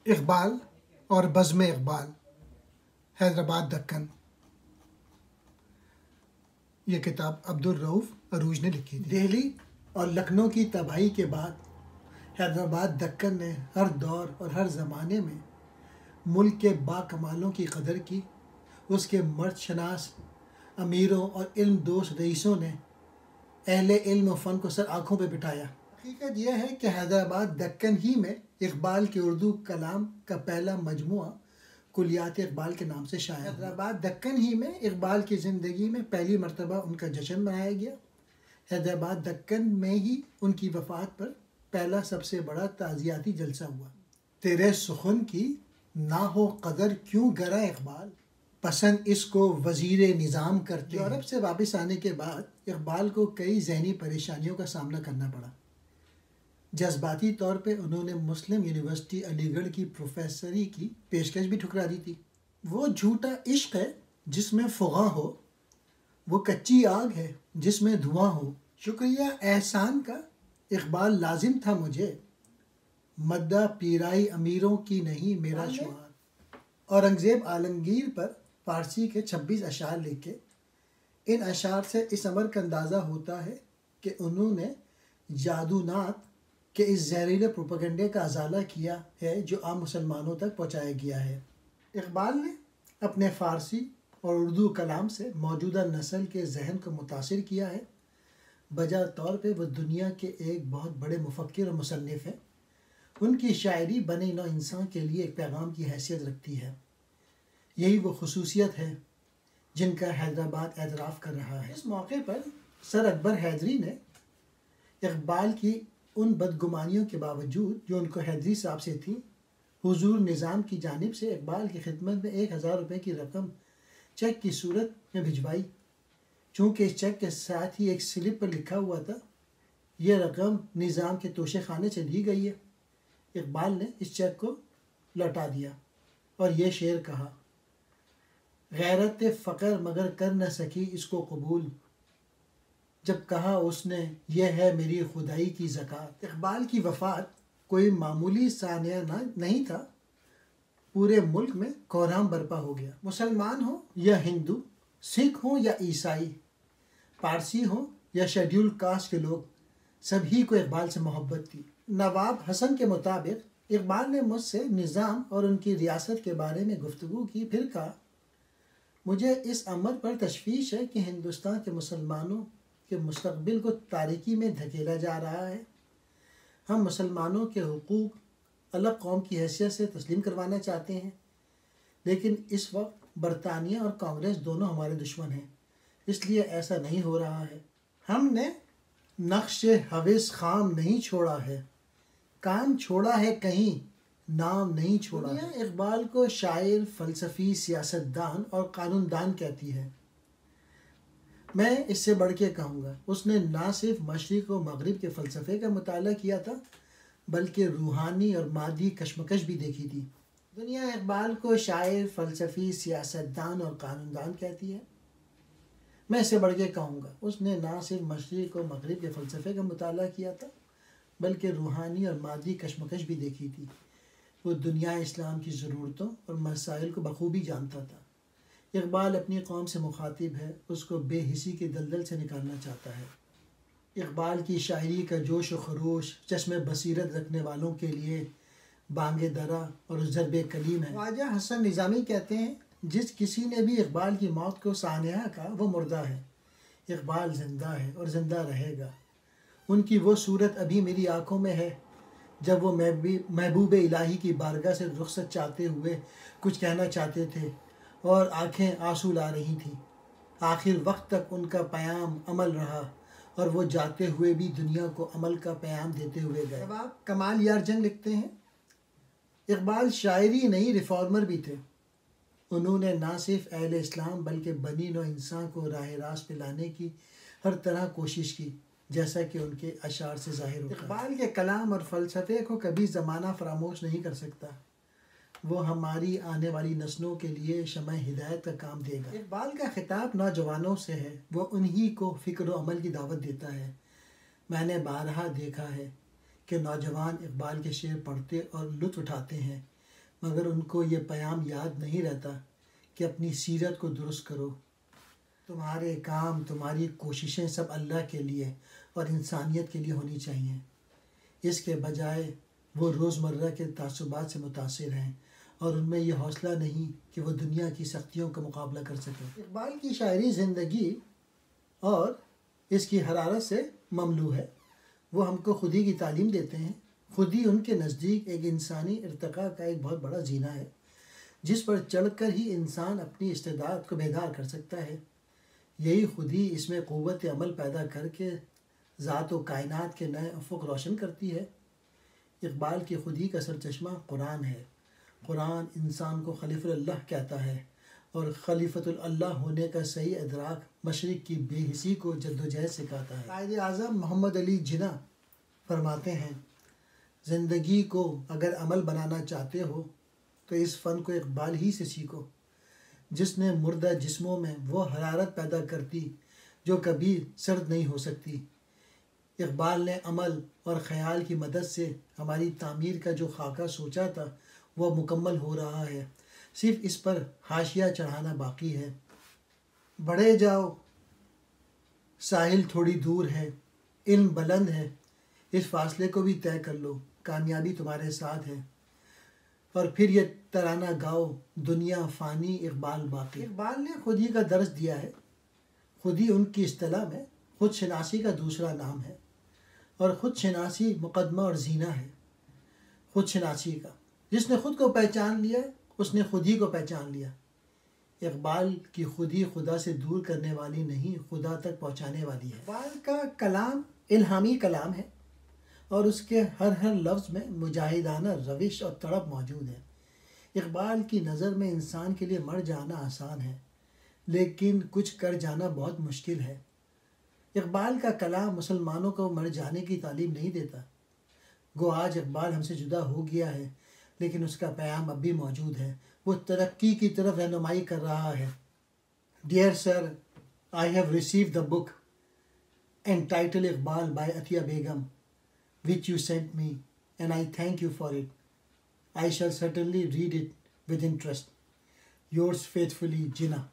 اقبال اور بزم اقبال، حیدرآباد دکن۔ یہ کتاب عبدالرؤف عروج نے لکھی تھی۔ دہلی اور لکھنؤ کی تباہی کے بعد حیدرآباد دکن نے ہر دور اور ہر زمانے میں ملک کے باکمالوں کی قدر کی۔ اس کے مرد شناس امیروں اور علم دوست رئیسوں نے اہل علم و فن کو سر آنکھوں پہ بٹھایا۔ حقیقت یہ ہے کہ حیدرآباد دکن ہی میں اقبال کے اردو کلام کا پہلا مجموعہ کلیات اقبال کے نام سے شائع۔ حیدرآباد دکن ہی میں اقبال کی زندگی میں پہلی مرتبہ ان کا جشن منایا گیا۔ حیدرآباد دکن میں ہی ان کی وفات پر پہلا سب سے بڑا تعزیتی جلسہ ہوا۔ تیرے سخن کی نہ ہو قدر کیوں گرا اقبال، پسند اس کو وزیر نظام کرتے۔ یورپ سے واپس آنے کے بعد اقبال کو کئی ذہنی پریشانیوں کا سامنا کرنا پڑا۔ جذباتی طور پہ انہوں نے مسلم یونیورسٹی علی گڑھ کی پروفیسری کی پیشکش بھی ٹھکرا دی تھی۔ وہ جھوٹا عشق ہے جس میں فغاں ہو، وہ کچی آگ ہے جس میں دھواں ہو، شکریہ احسان کا اقبال لازم تھا مجھے، مدہ پیرائی امیروں کی نہیں میرا شعار۔ اورنگزیب عالمگیر پر فارسی کے 26 اشعار لکھے۔ ان اشعار سے اس امر کا اندازہ ہوتا ہے کہ انہوں نے جادو نات کے اس زہریلے پروپیگنڈے کا ازالہ کیا ہے جو عام مسلمانوں تک پہنچایا گیا ہے۔ اقبال نے اپنے فارسی اور اردو کلام سے موجودہ نسل کے ذہن کو متاثر کیا ہے۔ بجا طور پہ وہ دنیا کے ایک بہت بڑے مفکر اور مصنف ہیں۔ ان کی شاعری بنی نوع انسان کے لیے ایک پیغام کی حیثیت رکھتی ہے۔ یہی وہ خصوصیت ہے جن کا حیدرآباد اعتراف کر رہا ہے۔ اس موقع پر سر اکبر حیدری نے اقبال کی ان بدگمانیوں کے باوجود جو ان کو حیدری صاحب سے تھی، حضور نظام کی جانب سے اقبال کی خدمت میں 1000 روپے کی رقم چیک کی صورت میں بھجوائی۔ چونکہ اس چیک کے ساتھ ہی ایک سلپ پر لکھا ہوا تھا، یہ رقم نظام کے توشے خانے سے لی گئی ہے۔ اقبال نے اس چیک کو لوٹا دیا اور یہ شعر کہا، غیرت فقر مگر کر نہ سکی اس کو قبول، جب کہا اس نے یہ ہے میری خدائی کی زکوٰۃ۔ اقبال کی وفات کوئی معمولی سانحہ نہیں تھا، پورے ملک میں کہرام برپا ہو گیا۔ مسلمان ہوں یا ہندو، سکھ ہوں یا عیسائی، پارسی ہوں یا شیڈیول کاسٹ کے لوگ، سبھی کو اقبال سے محبت تھی۔ نواب حسن کے مطابق اقبال نے مجھ سے نظام اور ان کی ریاست کے بارے میں گفتگو کی، پھر کہا، مجھے اس امر پر تشویش ہے کہ ہندوستان کے مسلمانوں کے مستقبل کو تاریکی میں دھکیلا جا رہا ہے۔ ہم مسلمانوں کے حقوق الگ قوم کی حیثیت سے تسلیم کروانا چاہتے ہیں، لیکن اس وقت برطانیہ اور کانگریس دونوں ہمارے دشمن ہیں، اس لیے ایسا نہیں ہو رہا ہے۔ ہم نے نقش حوث خام نہیں چھوڑا ہے، کام چھوڑا ہے کہیں، نام نہیں چھوڑا ہے۔ اقبال کو شاعر، فلسفی، سیاستدان اور قانون دان کہتی ہے۔ میں اس سے بڑھ کے کہوں گا، اس نے نہ صرف مشرق و مغرب کے فلسفے کا مطالعہ کیا تھا بلکہ روحانی اور مادی کشمکش بھی دیکھی تھی۔ دنیا اقبال کو شاعر، فلسفی، سیاستدان اور قانون دان کہتی ہے۔ میں اس سے بڑھ کے کہوں گا، اس نے نہ صرف مشرق و مغرب کے فلسفے کا مطالعہ کیا تھا بلکہ روحانی اور مادی کشمکش بھی دیکھی تھی۔ وہ دنیا اسلام کی ضرورتوں اور مسائل کو بخوبی جانتا تھا۔ اقبال اپنی قوم سے مخاطب ہے، اس کو بے حسی کے دلدل سے نکالنا چاہتا ہے۔ اقبال کی شاعری کا جوش و خروش چشم بصیرت رکھنے والوں کے لیے بانگ درا اور ضرب کلیم ہے۔ خواجہ حسن نظامی کہتے ہیں، جس کسی نے بھی اقبال کی موت کو سانحہ کہا وہ مردہ ہے۔ اقبال زندہ ہے اور زندہ رہے گا۔ ان کی وہ صورت ابھی میری آنکھوں میں ہے جب وہ محبوب الہی کی بارگاہ سے رخصت چاہتے ہوئے کچھ کہنا چاہتے تھے اور آنکھیں آنسو لا رہی تھیں۔ آخر وقت تک ان کا پیام عمل رہا اور وہ جاتے ہوئے بھی دنیا کو عمل کا پیام دیتے ہوئے گئے۔ کمال یار جنگ لکھتے ہیں، اقبال شاعری نہیں ریفارمر بھی تھے۔ انہوں نے نہ صرف اہل اسلام بلکہ بنی نوع انسان کو راہ راست پہ لانے کی ہر طرح کوشش کی، جیسا کہ ان کے اشعار سے ظاہر ہوتا ہے۔ اقبال کے کلام اور فلسفے کو کبھی زمانہ فراموش نہیں کر سکتا۔ وہ ہماری آنے والی نسلوں کے لیے شمع ہدایت کا کام دے گا۔ اقبال کا خطاب نوجوانوں سے ہے، وہ انہی کو فکر و عمل کی دعوت دیتا ہے۔ میں نے بارہا دیکھا ہے کہ نوجوان اقبال کے شعر پڑھتے اور لطف اٹھاتے ہیں، مگر ان کو یہ پیام یاد نہیں رہتا کہ اپنی سیرت کو درست کرو. تمہارے کام، تمہاری کوششیں سب اللہ کے لیے اور انسانیت کے لیے ہونی چاہیے. اس کے بجائے وہ روزمرہ کے تعصبات سے متاثر ہیں اور ان میں یہ حوصلہ نہیں کہ وہ دنیا کی سختیوں کا مقابلہ کر سکیں. اقبال کی شاعری زندگی اور اس کی حرارت سے مملو ہے. وہ ہم کو خودی کی تعلیم دیتے ہیں. خودی ان کے نزدیک ایک انسانی ارتقاء کا ایک بہت بڑا زینہ ہے جس پر چڑھ کر ہی انسان اپنی استعداد کو بیدار کر سکتا ہے. یہی خودی اس میں قوت عمل پیدا کر کے ذات و کائنات کے نئے افق روشن کرتی ہے. اقبال کی خودی کا سرچشمہ قرآن ہے. قرآن انسان کو خلیفۃ اللہ کہتا ہے اور خلیفۃ اللہ ہونے کا صحیح ادراک مشرق کی بے حسی کو جدوجہد سکھاتا ہے. قائد اعظم محمد علی جناح فرماتے ہیں، زندگی کو اگر عمل بنانا چاہتے ہو تو اس فن کو اقبال ہی سے سیکھو جس نے مردہ جسموں میں وہ حرارت پیدا کرتی جو کبھی سرد نہیں ہو سکتی. اقبال نے عمل اور خیال کی مدد سے ہماری تعمیر کا جو خاکہ سوچا تھا وہ مکمل ہو رہا ہے. صرف اس پر حاشیہ چڑھانا باقی ہے. بڑھے جاؤ، ساحل تھوڑی دور ہے، علم بلند ہے، اس فاصلے کو بھی طے کر لو، کامیابی تمہارے ساتھ ہے. اور پھر یہ ترانہ گاؤ، دنیا فانی، اقبال باقی. اقبال نے خودی کا درس دیا ہے. خودی ان کی اصطلاح میں خود شناسی کا دوسرا نام ہے اور خود شناسی مقدمہ اور زینہ ہے. خود شناسی کا جس نے خود کو پہچان لیا اس نے خودی کو پہچان لیا. اقبال کی خودی خدا سے دور کرنے والی نہیں، خدا تک پہنچانے والی ہے. اقبال کا کلام الہامی کلام ہے اور اس کے ہر لفظ میں مجاہدانہ روش اور تڑپ موجود ہے. اقبال کی نظر میں انسان کے لیے مر جانا آسان ہے لیکن کچھ کر جانا بہت مشکل ہے. اقبال کا کلام مسلمانوں کو مر جانے کی تعلیم نہیں دیتا. گو آج اقبال ہم سے جدا ہو گیا ہے لیکن اس کا پیام اب بھی موجود ہے. وہ ترقی کی طرف رہنمائی کر رہا ہے. Dear sir, I have received the book entitled Iqbal by Atiya Begum which you sent me and I thank you for it. I shall certainly read it with interest. Yours faithfully, Jinnah.